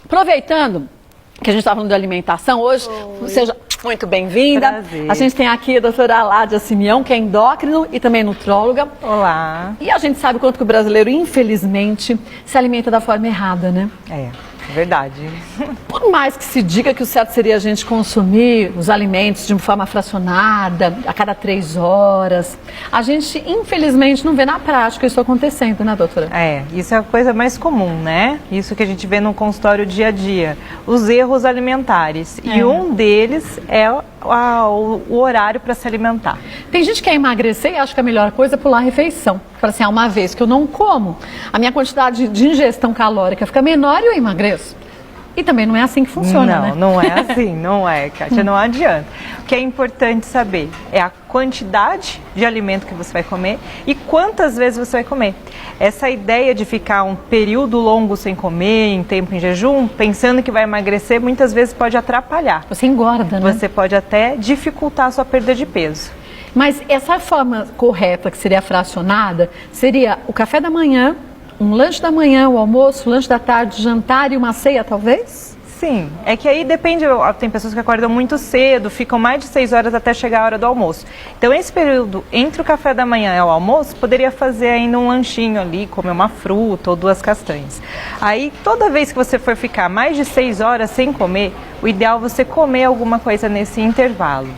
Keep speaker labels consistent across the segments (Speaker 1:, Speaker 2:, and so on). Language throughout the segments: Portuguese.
Speaker 1: Aproveitando que a gente está falando de alimentação, hoje, seja muito bem-vinda. A gente tem aqui a doutora Aládia Simeão, que é endócrino e também nutróloga.
Speaker 2: Olá.
Speaker 1: E a gente sabe quanto que o brasileiro, infelizmente, se alimenta da forma errada, né?
Speaker 2: É verdade.
Speaker 1: Por mais que se diga que o certo seria a gente consumir os alimentos de uma forma fracionada, a cada 3 horas, a gente, infelizmente, não vê na prática isso acontecendo, né, doutora?
Speaker 2: Isso é a coisa mais comum, né? Isso que a gente vê no consultório dia a dia. Os erros alimentares. E um deles é o horário para se alimentar.
Speaker 1: Tem gente que quer emagrecer e acha que a melhor coisa é pular a refeição. Fala assim, uma vez que eu não como, a minha quantidade de ingestão calórica fica menor e eu emagreço. E também não é assim que funciona, né?
Speaker 2: Não é assim, não é, Kátia, não adianta. O que é importante saber é a quantidade de alimento que você vai comer e quantas vezes você vai comer. Essa ideia de ficar um período longo sem comer, em tempo em jejum, pensando que vai emagrecer, muitas vezes pode atrapalhar.
Speaker 1: Você engorda, né?
Speaker 2: Você pode até dificultar a sua perda de peso.
Speaker 1: Mas essa forma correta, que seria fracionada, seria o café da manhã, um lanche da manhã, o almoço, o lanche da tarde, jantar e uma ceia, talvez?
Speaker 2: Sim, é que aí depende, tem pessoas que acordam muito cedo, ficam mais de 6 horas até chegar a hora do almoço. Então esse período entre o café da manhã e o almoço, poderia fazer ainda um lanchinho ali, comer uma fruta ou 2 castanhas. Aí toda vez que você for ficar mais de 6 horas sem comer, o ideal é você comer alguma coisa nesse intervalo.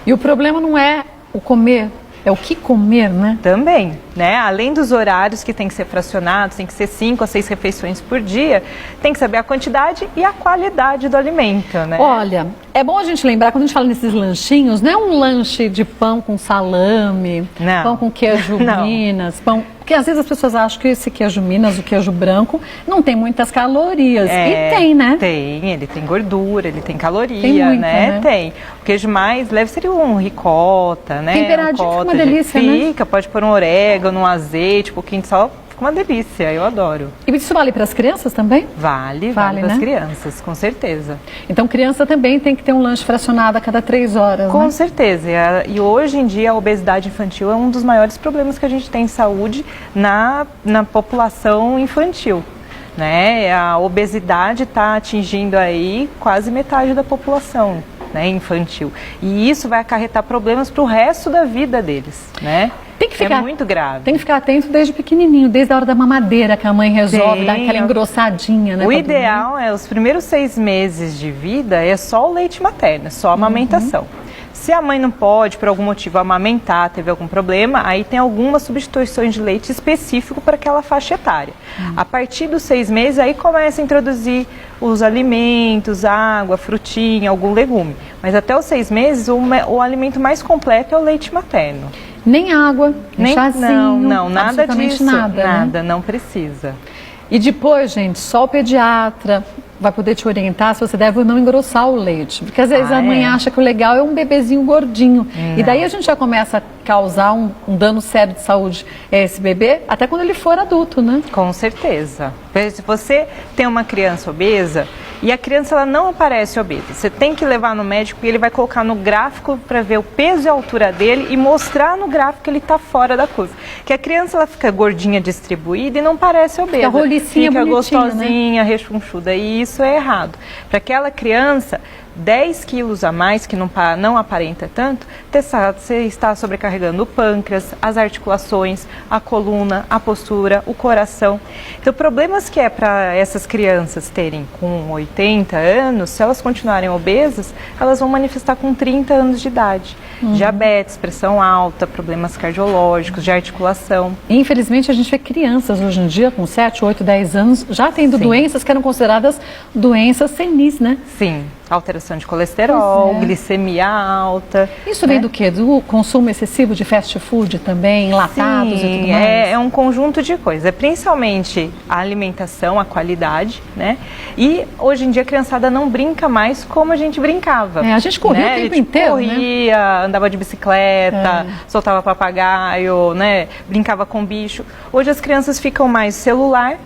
Speaker 1: E o problema não é o comer, é o que comer, né?
Speaker 2: Também, né? Além dos horários que tem que ser fracionados, tem que ser 5 a 6 refeições por dia, tem que saber a quantidade e a qualidade do alimento, né?
Speaker 1: Olha, é bom a gente lembrar, quando a gente fala nesses lanchinhos, não é um lanche de pão com salame, pão com queijo Minas, pão... Porque às vezes as pessoas acham que esse queijo Minas, o queijo branco, não tem muitas calorias. E tem, né?
Speaker 2: Tem, ele tem gordura, ele tem caloria,
Speaker 1: tem muita,
Speaker 2: né? Tem. O queijo mais leve seria um ricota, né?
Speaker 1: Temperadinho fica uma delícia, né?
Speaker 2: Fica, pode pôr um orégano, um azeite, um pouquinho de sal. Uma delícia, eu adoro.
Speaker 1: E isso vale para as crianças também?
Speaker 2: Vale para as crianças, com certeza.
Speaker 1: Então criança também tem que ter um lanche fracionado a cada 3 horas,
Speaker 2: Com certeza. E hoje em dia a obesidade infantil é um dos maiores problemas que a gente tem em saúde na população infantil. Né? A obesidade está atingindo aí quase metade da população, né, infantil. E isso vai acarretar problemas para o resto da vida deles, né? É muito grave.
Speaker 1: Tem que ficar atento desde pequenininho, desde a hora da mamadeira, que a mãe resolve dar aquela engrossadinha, né?
Speaker 2: O ideal é, os primeiros 6 meses de vida, é só o leite materno, só a amamentação. Se a mãe não pode, por algum motivo, amamentar, teve algum problema, aí tem algumas substituições de leite específico para aquela faixa etária. A partir dos 6 meses, aí começa a introduzir os alimentos, água, frutinha, algum legume. Mas até os 6 meses, o alimento mais completo é o leite materno.
Speaker 1: Nem água, nem chazinho,
Speaker 2: não, nada disso,
Speaker 1: nada,
Speaker 2: né? Não precisa.
Speaker 1: E depois, gente, só o pediatra vai poder te orientar se você deve ou não engrossar o leite. Porque às vezes a mãe acha que o legal é um bebezinho gordinho. Não. E daí a gente já começa a causar um dano sério de saúde a esse bebê, até quando ele for adulto, né?
Speaker 2: Com certeza. Se você tem uma criança obesa e a criança ela não aparece obesa, você tem que levar no médico e ele vai colocar no gráfico para ver o peso e a altura dele e mostrar no gráfico que ele está fora da curva. Que a criança ela fica gordinha distribuída e não parece obesa. Fica gostosinha, né? Rechonchuda. E isso é errado. Para aquela criança, 10 quilos a mais, que não aparenta tanto, você está sobrecarregando o pâncreas, as articulações, a coluna, a postura, o coração. Então, problemas que é para essas crianças terem com 80 anos, se elas continuarem obesas, elas vão manifestar com 30 anos de idade. Diabetes, pressão alta, problemas cardiológicos, de articulação.
Speaker 1: Infelizmente, a gente vê crianças hoje em dia, com 7, 8, 10 anos, já tendo doenças que eram consideradas doenças senis, né?
Speaker 2: Sim. Alteração de colesterol, glicemia alta.
Speaker 1: Isso vem do quê? Do consumo excessivo de fast food também, enlatados e tudo mais?
Speaker 2: É um conjunto de coisas. É principalmente a alimentação, a qualidade, né? E hoje em dia a criançada não brinca mais como a gente brincava.
Speaker 1: A gente corria o tempo inteiro,
Speaker 2: corria, andava de bicicleta, soltava papagaio, né? Brincava com bicho. Hoje as crianças ficam mais celular,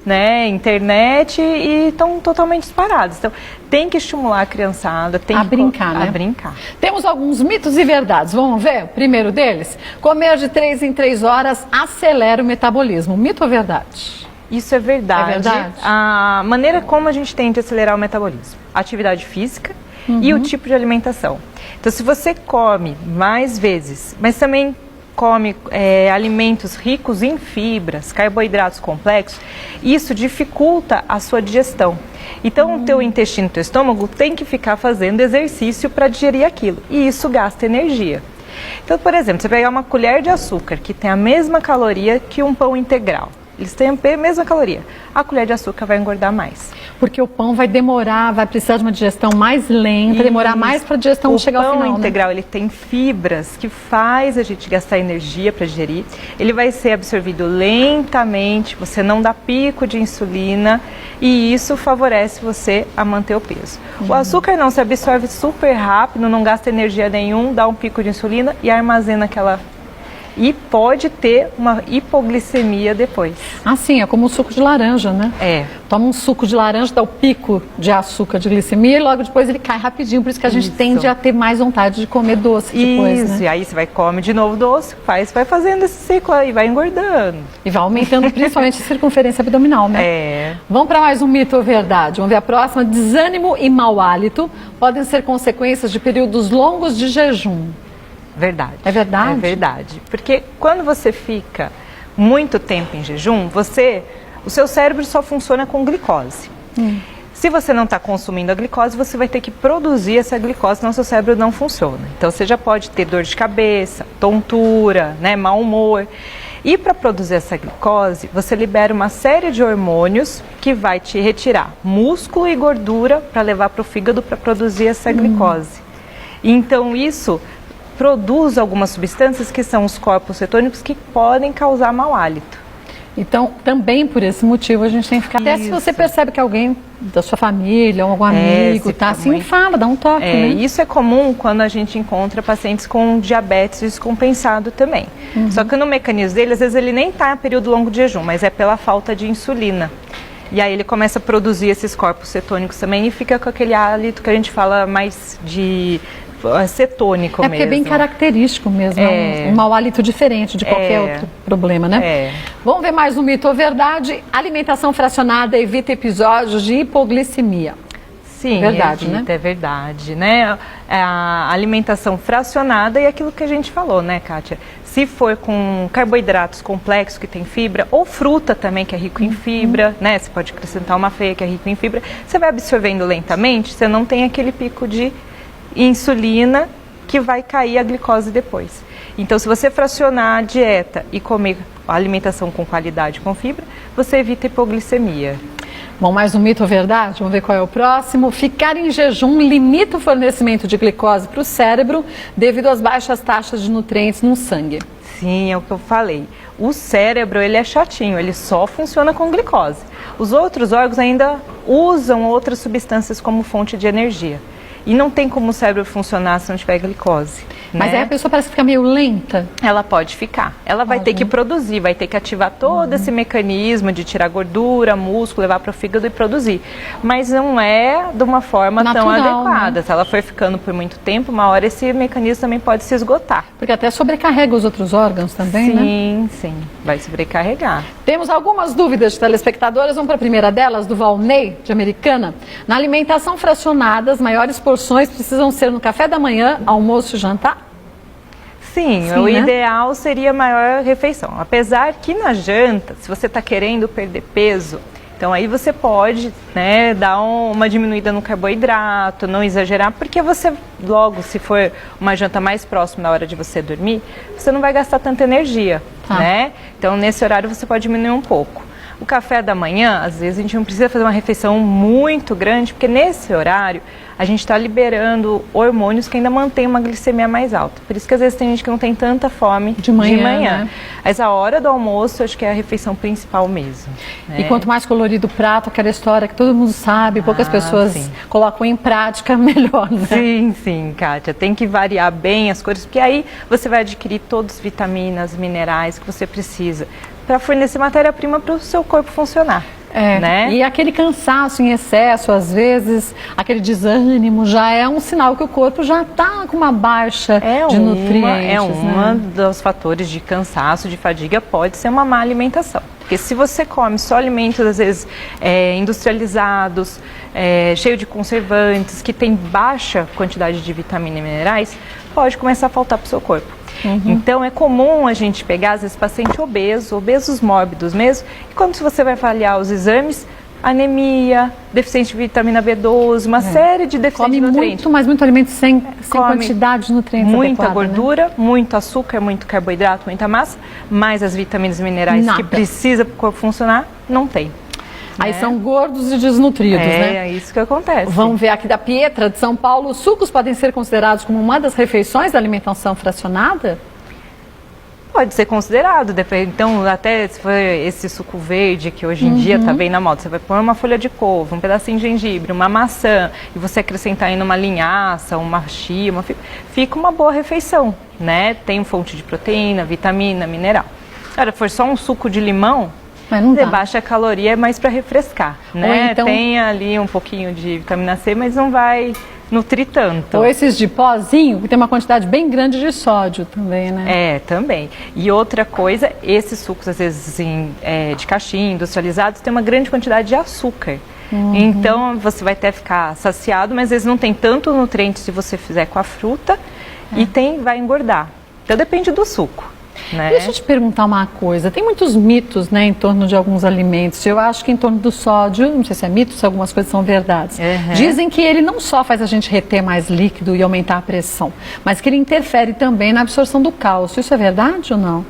Speaker 2: né, internet e estão totalmente disparados. Então, tem que estimular a criançada, tem
Speaker 1: a
Speaker 2: que
Speaker 1: brincar, né?
Speaker 2: A brincar.
Speaker 1: Temos alguns mitos e verdades. Vamos ver? O primeiro deles, comer de 3 em 3 horas acelera o metabolismo. Mito ou verdade?
Speaker 2: Isso é verdade.
Speaker 1: É verdade?
Speaker 2: A maneira como a gente tem de acelerar o metabolismo, a atividade física e o tipo de alimentação. Então, se você come mais vezes, mas também come alimentos ricos em fibras, carboidratos complexos, isso dificulta a sua digestão. Então, o teu intestino, o teu estômago tem que ficar fazendo exercício para digerir aquilo. E isso gasta energia. Então, por exemplo, você pegar uma colher de açúcar que tem a mesma caloria que um pão integral. Eles têm a mesma caloria. A colher de açúcar vai engordar mais.
Speaker 1: Porque o pão vai demorar, vai precisar de uma digestão mais lenta, demorar mais para a digestão chegar ao final.
Speaker 2: O pão integral, ele tem fibras que faz a gente gastar energia para digerir. Ele vai ser absorvido lentamente, você não dá pico de insulina e isso favorece você a manter o peso. O açúcar não, se absorve super rápido, não gasta energia nenhum, dá um pico de insulina e armazena aquela... E pode ter uma hipoglicemia depois.
Speaker 1: Ah, sim, é como o suco de laranja, né?
Speaker 2: É.
Speaker 1: Toma um suco de laranja, dá o pico de açúcar, de glicemia, e logo depois ele cai rapidinho. Por isso que a gente tende a ter mais vontade de comer doce depois, né?
Speaker 2: Isso, e aí você vai comer de novo doce, vai fazendo esse ciclo aí, vai engordando.
Speaker 1: E vai aumentando principalmente a circunferência abdominal, né?
Speaker 2: É.
Speaker 1: Vamos para mais um mito ou verdade? Vamos ver a próxima. Desânimo e mau hálito podem ser consequências de períodos longos de jejum.
Speaker 2: Verdade.
Speaker 1: É verdade?
Speaker 2: É verdade. Porque quando você fica muito tempo em jejum, o seu cérebro só funciona com glicose. Se você não está consumindo a glicose, você vai ter que produzir essa glicose, senão seu cérebro não funciona. Então você já pode ter dor de cabeça, tontura, né, mau humor. E para produzir essa glicose, você libera uma série de hormônios que vai te retirar músculo e gordura para levar para o fígado para produzir essa glicose. Então isso produz algumas substâncias que são os corpos cetônicos que podem causar mau hálito.
Speaker 1: Então, também por esse motivo a gente tem que ficar... Até se você percebe que alguém da sua família ou algum amigo tá assim, fala, dá um toque, né?
Speaker 2: Isso é comum quando a gente encontra pacientes com diabetes descompensado também. Só que no mecanismo dele, às vezes ele nem está em período longo de jejum, mas é pela falta de insulina. E aí ele começa a produzir esses corpos cetônicos também e fica com aquele hálito que a gente fala mais de... cetônico mesmo.
Speaker 1: É porque é bem característico mesmo, um mau hálito diferente de qualquer outro problema, né? Vamos ver mais um mito ou verdade. Alimentação fracionada evita episódios de hipoglicemia.
Speaker 2: Sim,
Speaker 1: verdade,
Speaker 2: evita,
Speaker 1: né?
Speaker 2: É verdade, né? A alimentação fracionada e aquilo que a gente falou, né, Kátia? Se for com carboidratos complexos que tem fibra, ou fruta também que é rico em fibra, né? Você pode acrescentar uma aveia que é rico em fibra. Você vai absorvendo lentamente, você não tem aquele pico de insulina que vai cair a glicose depois. Então, se você fracionar a dieta e comer a alimentação com qualidade, com fibra, você evita hipoglicemia.
Speaker 1: Bom, mais um mito ou verdade? Vamos ver qual é o próximo. Ficar em jejum limita o fornecimento de glicose para o cérebro devido às baixas taxas de nutrientes no sangue.
Speaker 2: Sim, é o que eu falei. O cérebro, ele é chatinho, ele só funciona com glicose. Os outros órgãos ainda usam outras substâncias como fonte de energia. E não tem como o cérebro funcionar se não tiver glicose.
Speaker 1: Mas aí a pessoa parece que fica meio lenta.
Speaker 2: Ela pode ficar. Ela vai ter que produzir, vai ter que ativar todo esse mecanismo de tirar gordura, músculo, levar para o fígado e produzir. Mas não é de uma forma
Speaker 1: natural,
Speaker 2: tão adequada.
Speaker 1: Né?
Speaker 2: Se ela for ficando por muito tempo, uma hora esse mecanismo também pode se esgotar.
Speaker 1: Porque até sobrecarrega os outros órgãos também, né?
Speaker 2: Sim, sim. Vai sobrecarregar.
Speaker 1: Temos algumas dúvidas de telespectadoras. Vamos para a primeira delas, do Valnei, de Americana. Na alimentação fracionada, as maiores porções precisam ser no café da manhã, almoço e jantar?
Speaker 2: Sim, o ideal seria a maior refeição. Apesar que na janta, se você está querendo perder peso, então aí você pode, né, dar uma diminuída no carboidrato, não exagerar, porque você logo, se for uma janta mais próxima da hora de você dormir, você não vai gastar tanta energia, né? Então nesse horário você pode diminuir um pouco. O café da manhã, às vezes a gente não precisa fazer uma refeição muito grande, porque nesse horário a gente está liberando hormônios que ainda mantêm uma glicemia mais alta. Por isso que às vezes tem gente que não tem tanta fome de manhã. Né? Mas a hora do almoço, acho que é a refeição principal mesmo. Né?
Speaker 1: E quanto mais colorido o prato, aquela história que todo mundo sabe, poucas pessoas colocam em prática, melhor, né?
Speaker 2: Sim, sim, Kátia. Tem que variar bem as cores, porque aí você vai adquirir todas as vitaminas, minerais que você precisa para fornecer matéria-prima para o seu corpo funcionar. Né?
Speaker 1: E aquele cansaço em excesso, às vezes, aquele desânimo, já é um sinal que o corpo já está com uma baixa de nutrientes.
Speaker 2: Um dos fatores de cansaço, de fadiga, pode ser uma má alimentação. Porque se você come só alimentos, às vezes, industrializados, cheio de conservantes, que tem baixa quantidade de vitamina e minerais, pode começar a faltar para o seu corpo. Então, é comum a gente pegar, às vezes, paciente obeso, obesos mórbidos mesmo, e quando você vai avaliar os exames, anemia, deficiência de vitamina B12, uma série de deficiências de nutrientes.
Speaker 1: Muito alimento sem quantidade de nutrientes
Speaker 2: muita
Speaker 1: adequada,
Speaker 2: gordura,
Speaker 1: né?
Speaker 2: muito açúcar, muito carboidrato, muita massa, mais as vitaminas e minerais que precisa para o corpo funcionar, não tem.
Speaker 1: Aí são gordos e desnutridos, né?
Speaker 2: É isso que acontece.
Speaker 1: Vamos ver aqui da Pietra, de São Paulo. Os sucos podem ser considerados como uma das refeições da alimentação fracionada?
Speaker 2: Pode ser considerado, então até se for esse suco verde que hoje em dia está bem na moda, você vai pôr uma folha de couve, um pedacinho de gengibre, uma maçã e você acrescentar aí uma linhaça, uma chia, fica uma boa refeição, né? Tem fonte de proteína, vitamina, mineral. Agora, for só um suco de limão, baixa caloria, é mais para refrescar, né? Então, tem ali um pouquinho de vitamina C, mas não vai nutrir tanto.
Speaker 1: Ou esses de pozinho, que tem uma quantidade bem grande de sódio também, né?
Speaker 2: Também. E outra coisa, esses sucos, às vezes, de caixinha, industrializados, tem uma grande quantidade de açúcar. Então, você vai até ficar saciado, mas às vezes não tem tanto nutriente se você fizer com a fruta e vai engordar. Então, depende do suco. Né?
Speaker 1: Deixa eu te perguntar uma coisa, tem muitos mitos, né, em torno de alguns alimentos. Eu acho que em torno do sódio, não sei se é mito, se algumas coisas são verdades. Dizem que ele não só faz a gente reter mais líquido e aumentar a pressão, mas que ele interfere também na absorção do cálcio. Isso é verdade ou não?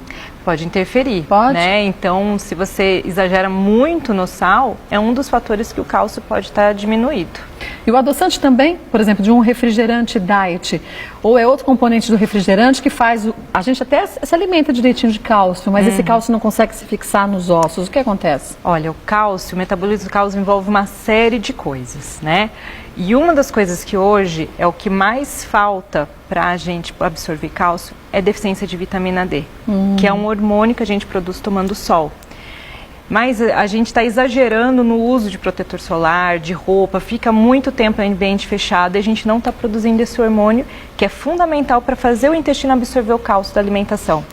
Speaker 2: Pode interferir,
Speaker 1: pode?
Speaker 2: Né? Então, se você exagera muito no sal, é um dos fatores que o cálcio pode estar diminuído.
Speaker 1: E o adoçante também, por exemplo, de um refrigerante diet, ou é outro componente do refrigerante que faz, a gente até se alimenta direitinho de cálcio, mas esse cálcio não consegue se fixar nos ossos. O que acontece?
Speaker 2: Olha, o metabolismo do cálcio envolve uma série de coisas, né? E uma das coisas que hoje é o que mais falta para a gente absorver cálcio é deficiência de vitamina D, que é um hormônio que a gente produz tomando sol. Mas a gente está exagerando no uso de protetor solar, de roupa, fica muito tempo em ambiente fechado e a gente não está produzindo esse hormônio que é fundamental para fazer o intestino absorver o cálcio da alimentação.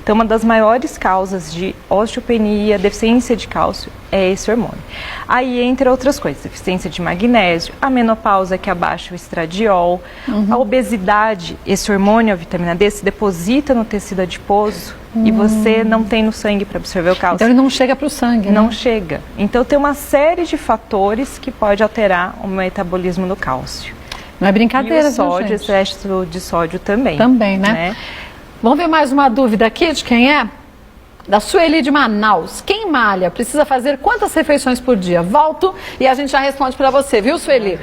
Speaker 2: Então, uma das maiores causas de osteopenia, deficiência de cálcio, é esse hormônio. Aí, entre outras coisas, deficiência de magnésio, a menopausa que abaixa o estradiol, a obesidade, esse hormônio, a vitamina D, se deposita no tecido adiposo e você não tem no sangue para absorver o cálcio.
Speaker 1: Então, ele não chega para o sangue,
Speaker 2: Não chega. Então, tem uma série de fatores que pode alterar o metabolismo do cálcio.
Speaker 1: Não é brincadeira,
Speaker 2: e o sódio, excesso de sódio também.
Speaker 1: Também, né? Vamos ver mais uma dúvida aqui de quem é? Da Sueli de Manaus. Quem malha precisa fazer quantas refeições por dia? Volto e a gente já responde para você, viu, Sueli?